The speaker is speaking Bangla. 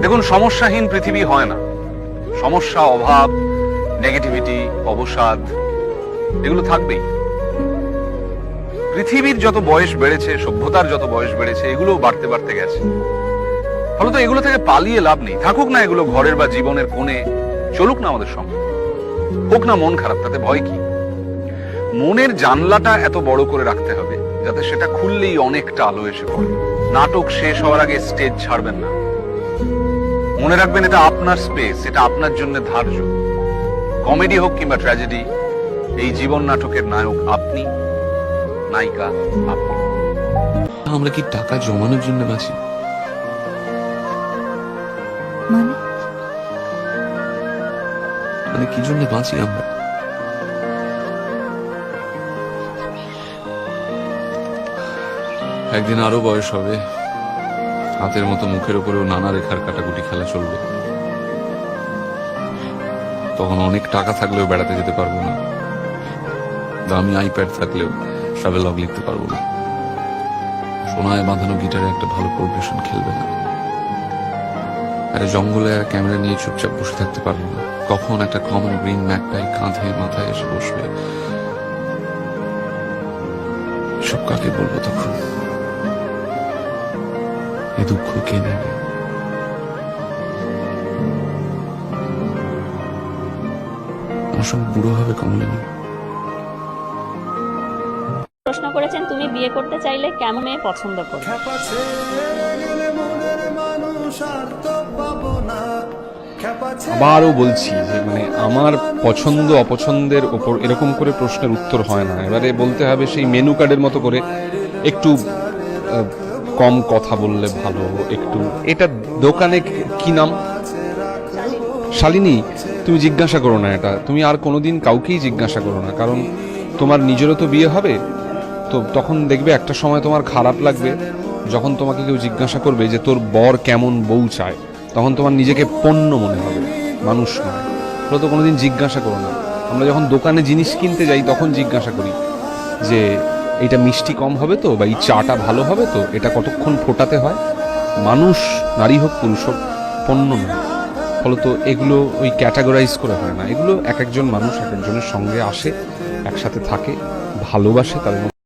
দেখুন, সমস্যাহীন পৃথিবী হয় না। সমস্যা, অভাব, নেগেটিভিটি, অবসাদ এগুলো থাকবেই। পৃথিবীর যত বয়স বেড়েছে, সভ্যতার যত বয়স বেড়েছে, এগুলো বাড়তে বাড়তে গেছে। ফলত এগুলো থেকে পালিয়ে লাভ নেই। থাকুক না এগুলো ঘরের বা জীবনের কোণে, চলুক না আমাদের সঙ্গে। হোক না মন খারাপ, তাতে ভয় কি? মনের জানলাটা এত বড় করে রাখতে হবে যাতে সেটা খুললেই অনেকটা আলো এসে পড়ে। নাটক শেষ হওয়ার আগে স্টেজ ছাড়বেন না। মনে রাখবেন, এটা আপনার স্পেস, এটা আপনার জন্য ধার্য। কমেডি হোক কিংবা ট্র্যাজেডি, এই জীবন নাটকের নায়ক আপনি, নায়িকা আপনি। আমরা কি টাকা জমানোর জন্য বাঁচি? মানে কি জন্য বাঁচি আমরা? একদিন আরো বয়স হবে, হাতের মতো মুখের উপরেও নানা রেখার কাটাকুটি খেলা চলবে। তখন অনেক টাকা থাকলেও বেড়াতে যেতে পারবো না, দামি আইপ্যাড থাকলেও ট্রাভেলগ লিখতে পারবো না, সোনায় বাঁধানো গিটারে একটা ভালো প্রোগ্রেশন খেলবে না, আরে জঙ্গলে আর ক্যামেরা নিয়ে চুপচাপ বসে থাকতে পারবো না। কখন একটা কমন গ্রিন ম্যাকটাই কাঁধে মাথায় এসে বসবে, সব কাকে বলবো তখন? এ দুঃখ কে নেবে? আমার সঙ্গে বুড়ো হবে কমলিনী। প্রশ্ন করেছেন, তুমি বিয়ে করতে চাইলে কেমন মেয়ে পছন্দ করো? আবারও বলছি যে মানে আমার পছন্দ অপছন্দের ওপর এরকম করে প্রশ্নের উত্তর হয় না। এবারে বলতে হবে সেই মেনু কার্ডের মতো করে, একটু কম কথা বললে ভালো, একটু এটা দোকানে কি নাম, শালিনী, তুমি জিজ্ঞাসা করো না এটা, তুমি আর কোনোদিন কাউকেই জিজ্ঞাসা করো না, কারণ তোমার নিজেরও তো বিয়ে হবে। তো তখন দেখবে একটা সময় তোমার খারাপ লাগবে যখন তোমাকে কেউ জিজ্ঞাসা করবে যে তোর বর কেমন বউ চায়, তখন তোমার নিজেকে পণ্য মনে হবে, মানুষ নয়। তো কোনোদিন জিজ্ঞাসা করো না। আমরা যখন দোকানে জিনিস কিনতে যাই তখন জিজ্ঞাসা করি যে এইটা মিষ্টি কম হবে তো, বা এই চাটা ভালো হবে তো, এটা কতক্ষণ ফোটাতে হয়। মানুষ, নারী হোক পুরুষ হোক, পণ্য নয়। ফলত এগুলো ওই ক্যাটাগরাইজ করে হয় না। এগুলো এক একজন মানুষ এক একজনের সঙ্গে আসে, একসাথে থাকে, ভালোবাসে, তাদের